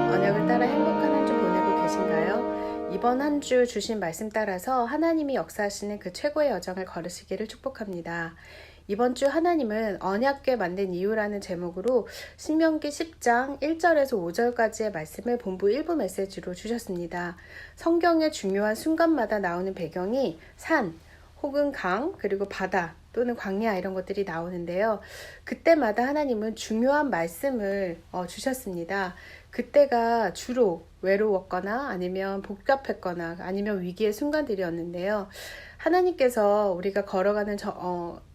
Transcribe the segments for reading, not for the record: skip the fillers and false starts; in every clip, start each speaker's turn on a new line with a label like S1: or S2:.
S1: 언약을 따라 행복한 한 주 보내고 계신가요? 이번 한 주 주신 말씀 따라서 하나님이 역사하시는 그 최고의 여정을 걸으시기를 축복합니다. 이번 주 하나님은 언약궤 만든 이유라는 제목으로 신명기 10장 1절에서 5절까지의 말씀을 본부 1부 메시지로 주셨습니다. 성경의 중요한 순간마다 나오는 배경이 산, 혹은 강, 그리고 바다 또는 광야 이런 것들이 나오는데요. 그때마다 하나님은 중요한 말씀을 주셨습니다. 그때가 주로 외로웠거나 아니면 복잡했거나 아니면 위기의 순간들이었는데요. 하나님께서 우리가 걸어가는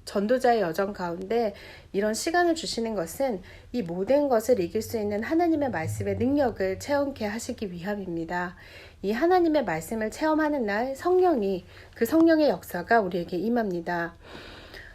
S1: 전도자의 여정 가운데 이런 시간을 주시는 것은 이 모든 것을 이길 수 있는 하나님의 말씀의 능력을 체험케 하시기 위함입니다. 이 하나님의 말씀을 체험하는 날 성령이 그 성령의 역사가 우리에게 임합니다.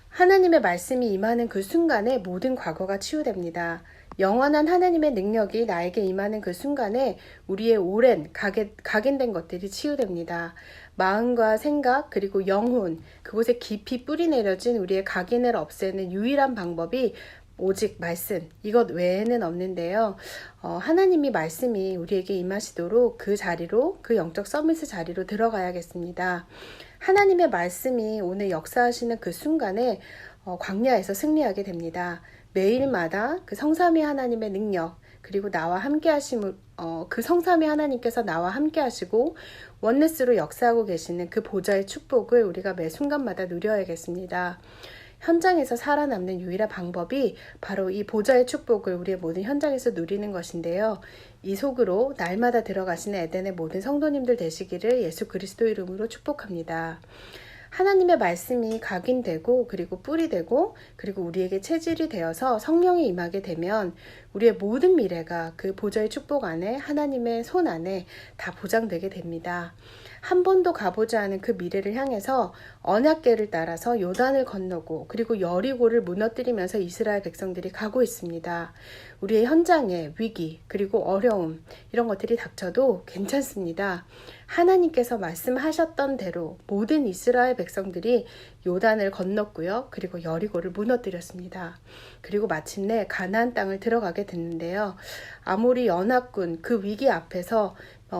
S1: 하나님의 말씀이 임하는 그 순간에 모든 과거가 치유됩니다. 영원한 하나님의 능력이 나에게 임하는 그 순간에 우리의 오랜 각인된 것들이 치유됩니다. 마음과 생각 그리고 영혼 그곳에 깊이 뿌리 내려진 우리의 각인을 없애는 유일한 방법이 오직 말씀 이것 외에는 없는데요. 하나님이 말씀이 우리에게 임하시도록 그 자리로 그 영적 서밋 자리로 들어가야겠습니다. 하나님의 말씀이 오늘 역사하시는 그 순간에 광야에서 승리하게 됩니다. 매일마다 그 성삼위 하나님의 능력 그리고 나와 함께 하심 그 성삼위 하나님께서 나와 함께 하시고 원네스로 역사하고 계시는 그 보좌의 축복을 우리가 매 순간마다 누려야겠습니다. 현장에서 살아남는 유일한 방법이 바로 이 보좌의 축복을 우리의 모든 현장에서 누리는 것인데요. 이 속으로 날마다 들어가시는 에덴의 모든 성도님들 되시기를 예수 그리스도 이름으로 축복합니다. 하나님의 말씀이 각인되고 그리고 뿌리 되고 그리고 우리에게 체질이 되어서 성령이 임하게 되면 우리의 모든 미래가 그 보좌의 축복 안에 하나님의 손 안에 다 보장되게 됩니다. 한 번도 가보지 않은 그 미래를 향해서 언약궤를 따라서 요단을 건너고 그리고 여리고를 무너뜨리면서 이스라엘 백성들이 가고 있습니다. 우리의 현장에 위기 그리고 어려움 이런 것들이 닥쳐도 괜찮습니다. 하나님께서 말씀하셨던 대로 모든 이스라엘 백성들이 요단을 건넜고요. 그리고 여리고를 무너뜨렸습니다. 그리고 마침내 가나안 땅을 들어가게 됐는데요. 아모리 연합군 그 위기 앞에서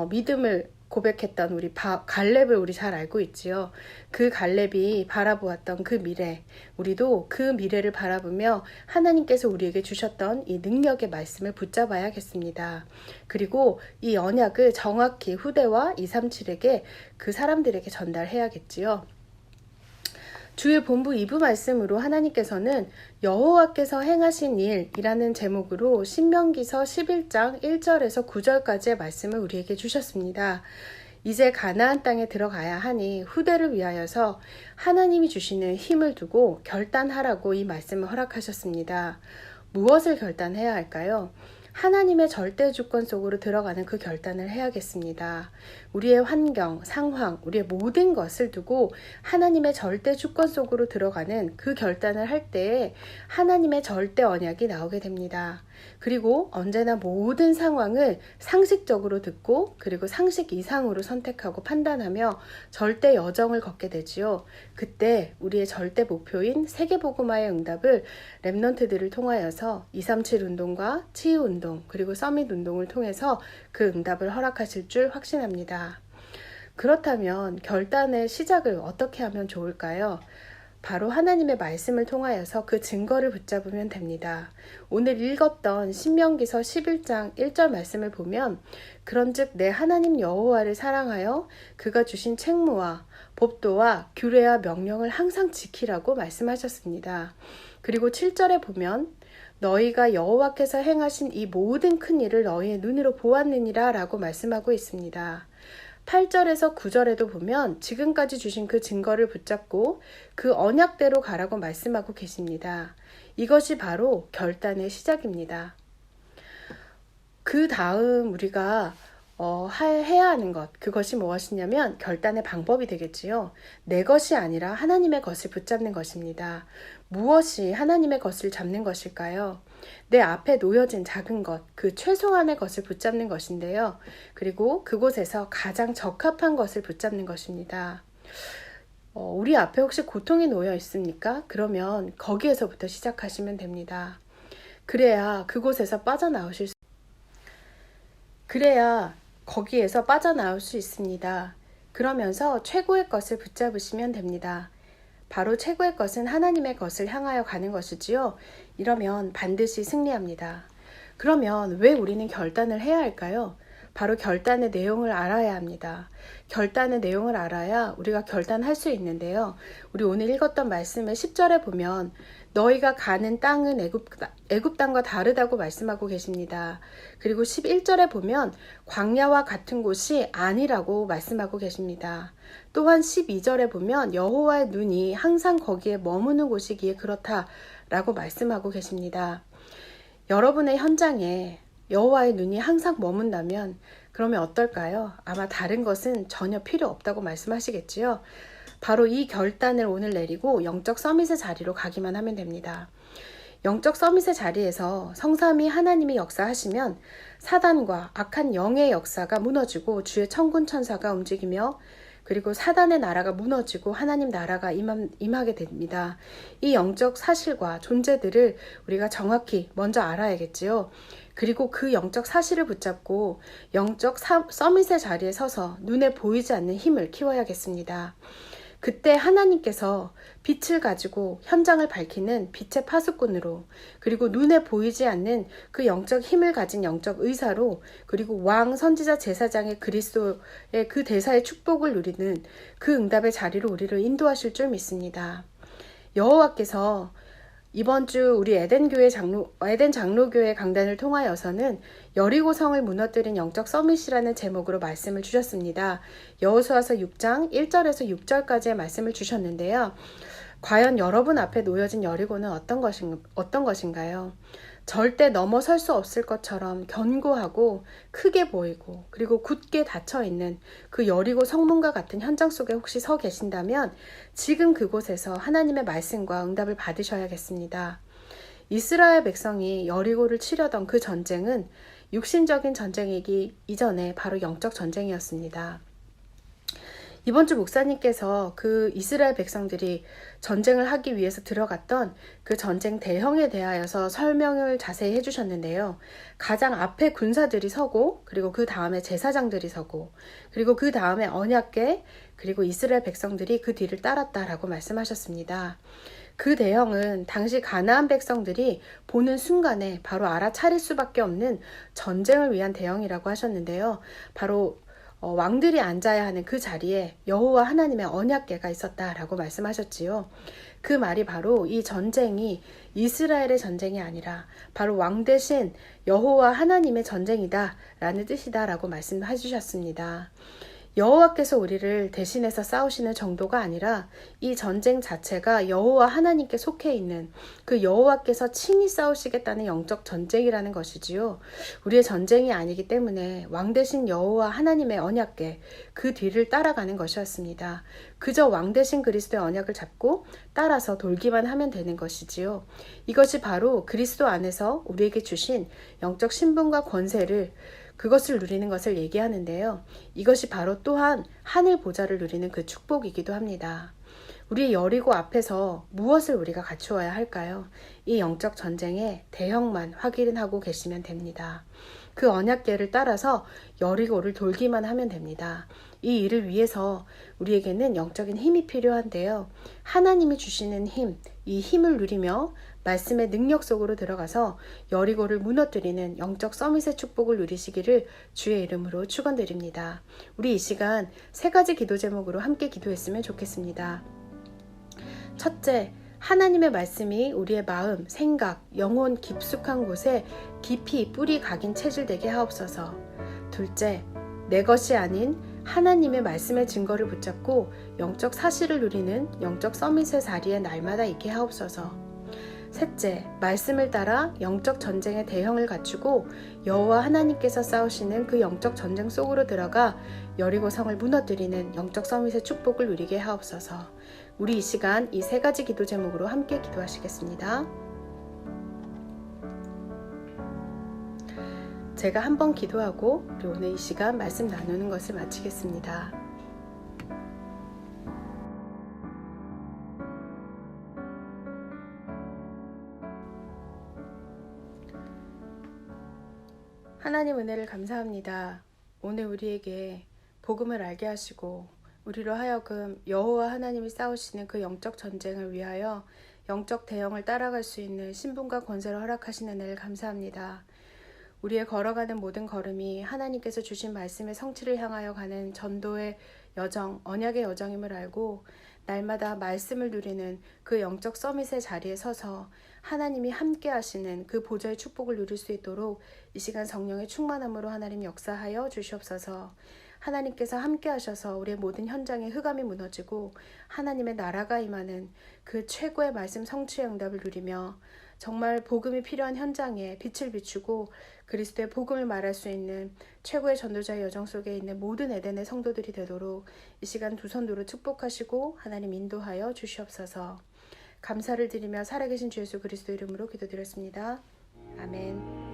S1: 믿음을 고백했던 우리 갈렙을 우리 잘 알고 있지요. 그 갈렙이 바라보았던 그 미래, 우리도 그 미래를 바라보며 하나님께서 우리에게 주셨던 이 능력의 말씀을 붙잡아야겠습니다. 그리고 이 언약을 정확히 후대와 237에게 그 사람들에게 전달해야겠지요. 주일 본부 2부 말씀으로 하나님께서는 여호와께서 행하신 일이라는 제목으로 신명기서 11장 1절에서 9절까지의 말씀을 우리에게 주셨습니다. 이제 가나안 땅에 들어가야 하니 후대를 위하여서 하나님이 주시는 힘을 두고 결단하라고 이 말씀을 허락하셨습니다. 무엇을 결단해야 할까요? 하나님의 절대 주권 속으로 들어가는 그 결단을 해야겠습니다. 우리의 환경, 상황, 우리의 모든 것을 두고 하나님의 절대 주권 속으로 들어가는 그 결단을 할 때에 하나님의 절대 언약이 나오게 됩니다. 그리고 언제나 모든 상황을 상식적으로 듣고 그리고 상식 이상으로 선택하고 판단하며 절대 여정을 걷게 되지요. 그때 우리의 절대 목표인 세계복음화의 응답을 렘넌트들을 통하여서 237 운동과 치유 운동 그리고 서밋 운동을 통해서 그 응답을 허락하실 줄 확신합니다. 그렇다면 결단의 시작을 어떻게 하면 좋을까요? 바로 하나님의 말씀을 통하여서 그 증거를 붙잡으면 됩니다. 오늘 읽었던 신명기서 11장 1절 말씀을 보면 그런즉 내 하나님 여호와를 사랑하여 그가 주신 책무와 법도와 규례와 명령을 항상 지키라고 말씀하셨습니다. 그리고 7절에 보면 너희가 여호와께서 행하신 이 모든 큰 일을 너희의 눈으로 보았느니라 라고 말씀하고 있습니다. 8절에서 9절에도 보면 지금까지 주신 그 증거를 붙잡고 그 언약대로 가라고 말씀하고 계십니다. 이것이 바로 결단의 시작입니다. 그 다음 우리가 해야 하는 것, 그것이 무엇이냐면 결단의 방법이 되겠지요. 내 것이 아니라 하나님의 것을 붙잡는 것입니다. 무엇이 하나님의 것을 잡는 것일까요? 내 앞에 놓여진 작은 것, 그 최소한의 것을 붙잡는 것인데요. 그리고 그곳에서 가장 적합한 것을 붙잡는 것입니다. 우리 앞에 혹시 고통이 놓여 있습니까? 그러면 거기에서부터 시작하시면 됩니다. 그래야 그곳에서 빠져나오실 수 그래야 거기에서 빠져나올 수 있습니다. 그러면서 최고의 것을 붙잡으시면 됩니다. 바로 최고의 것은 하나님의 것을 향하여 가는 것이지요. 이러면 반드시 승리합니다. 그러면 왜 우리는 결단을 해야 할까요? 바로 결단의 내용을 알아야 합니다. 결단의 내용을 알아야 우리가 결단할 수 있는데요. 우리 오늘 읽었던 말씀의 10절에 보면 너희가 가는 땅은 애굽 땅과 다르다고 말씀하고 계십니다. 그리고 11절에 보면 광야와 같은 곳이 아니라고 말씀하고 계십니다. 또한 12절에 보면 여호와의 눈이 항상 거기에 머무는 곳이기에 그렇다라고 말씀하고 계십니다. 여러분의 현장에 여호와의 눈이 항상 머문다면 그러면 어떨까요? 아마 다른 것은 전혀 필요 없다고 말씀하시겠지요. 바로 이 결단을 오늘 내리고 영적 서밋의 자리로 가기만 하면 됩니다. 영적 서밋의 자리에서 성삼위 하나님이 역사하시면 사단과 악한 영의 역사가 무너지고 주의 천군 천사가 움직이며 그리고 사단의 나라가 무너지고 하나님 나라가 임하게 됩니다. 이 영적 사실과 존재들을 우리가 정확히 먼저 알아야겠지요. 그리고 그 영적 사실을 붙잡고 영적 서밋의 자리에 서서 눈에 보이지 않는 힘을 키워야겠습니다. 그때 하나님께서 빛을 가지고 현장을 밝히는 빛의 파수꾼으로 그리고 눈에 보이지 않는 그 영적 힘을 가진 영적 의사로 그리고 왕 선지자 제사장의 그리스도의 그 대사의 축복을 누리는 그 응답의 자리로 우리를 인도하실 줄 믿습니다. 여호와께서 이번 주 우리 에덴 장로교회 강단을 통하여서는 여리고성을 무너뜨린 영적 서밋이라는 제목으로 말씀을 주셨습니다. 여호수아서 6장 1절에서 6절까지의 말씀을 주셨는데요. 과연 여러분 앞에 놓여진 여리고는 어떤 것인가요? 절대 넘어설 수 없을 것처럼 견고하고 크게 보이고 그리고 굳게 닫혀있는 그 여리고 성문과 같은 현장 속에 혹시 서 계신다면 지금 그곳에서 하나님의 말씀과 응답을 받으셔야겠습니다. 이스라엘 백성이 여리고를 치려던 그 전쟁은 육신적인 전쟁이기 이전에 바로 영적 전쟁이었습니다. 이번 주 목사님께서 그 이스라엘 백성들이 전쟁을 하기 위해서 들어갔던 그 전쟁 대형에 대하여서 설명을 자세히 해주셨는데요. 가장 앞에 군사들이 서고 그리고 그 다음에 제사장들이 서고 그리고 그 다음에 언약궤 그리고 이스라엘 백성들이 그 뒤를 따랐다라고 말씀하셨습니다. 그 대형은 당시 가나안 백성들이 보는 순간에 바로 알아차릴 수밖에 없는 전쟁을 위한 대형이라고 하셨는데요. 바로 왕들이 앉아야 하는 그 자리에 여호와 하나님의 언약궤가 있었다라고 말씀하셨지요. 그 말이 바로 이 전쟁이 이스라엘의 전쟁이 아니라 바로 왕 대신 여호와 하나님의 전쟁이다라는 뜻이다라고 말씀해 주셨습니다. 여호와께서 우리를 대신해서 싸우시는 정도가 아니라 이 전쟁 자체가 여호와 하나님께 속해 있는 그 여호와께서 친히 싸우시겠다는 영적 전쟁이라는 것이지요. 우리의 전쟁이 아니기 때문에 왕 대신 여호와 하나님의 언약궤 그 뒤를 따라가는 것이었습니다. 그저 왕 대신 그리스도의 언약을 잡고 따라서 돌기만 하면 되는 것이지요. 이것이 바로 그리스도 안에서 우리에게 주신 영적 신분과 권세를 그것을 누리는 것을 얘기하는데요. 이것이 바로 또한 하늘 보좌를 누리는 그 축복이기도 합니다. 우리 여리고 앞에서 무엇을 우리가 갖추어야 할까요? 이 영적 전쟁의 대형만 확인하고 계시면 됩니다. 그 언약궤를 따라서 여리고를 돌기만 하면 됩니다. 이 일을 위해서 우리에게는 영적인 힘이 필요한데요. 하나님이 주시는 힘, 이 힘을 누리며 말씀의 능력 속으로 들어가서 여리고를 무너뜨리는 영적 서밋의 축복을 누리시기를 주의 이름으로 축원드립니다. 우리 이 시간 3가지 기도 제목으로 함께 기도했으면 좋겠습니다. 첫째, 하나님의 말씀이 우리의 마음, 생각, 영혼 깊숙한 곳에 깊이 뿌리 각인 체질되게 하옵소서. 둘째, 내 것이 아닌 하나님의 말씀의 증거를 붙잡고 영적 사실을 누리는 영적 서밋의 자리에 날마다 있게 하옵소서. 셋째, 말씀을 따라 영적 전쟁의 대형을 갖추고 여호와 하나님께서 싸우시는 그 영적 전쟁 속으로 들어가 여리고성을 무너뜨리는 영적 서밋의 축복을 누리게 하옵소서. 우리 이 시간 이 3가지 기도 제목으로 함께 기도하시겠습니다. 제가 한번 기도하고 우리 오늘 이 시간 말씀 나누는 것을 마치겠습니다. 하나님 은혜를 감사합니다. 오늘 우리에게 복음을 알게 하시고 우리로 하여금 여호와 하나님이 싸우시는 그 영적 전쟁을 위하여 영적 대형을 따라갈 수 있는 신분과 권세를 허락하시는 은혜를 감사합니다. 우리의 걸어가는 모든 걸음이 하나님께서 주신 말씀의 성취를 향하여 가는 전도의 여정, 언약의 여정임을 알고 날마다 말씀을 누리는 그 영적 서밋의 자리에 서서 하나님이 함께 하시는 그 보좌의 축복을 누릴 수 있도록 이 시간 성령의 충만함으로 하나님 역사하여 주시옵소서. 하나님께서 함께 하셔서 우리의 모든 현장에 흑암이 무너지고 하나님의 나라가 임하는 그 최고의 말씀 성취의 응답을 누리며 정말 복음이 필요한 현장에 빛을 비추고 그리스도의 복음을 말할 수 있는 최고의 전도자의 여정 속에 있는 모든 에덴의 성도들이 되도록 이 시간 두 손으로 축복하시고 하나님 인도하여 주시옵소서. 감사를 드리며 살아계신 주 예수 그리스도 이름으로 기도드렸습니다. 아멘.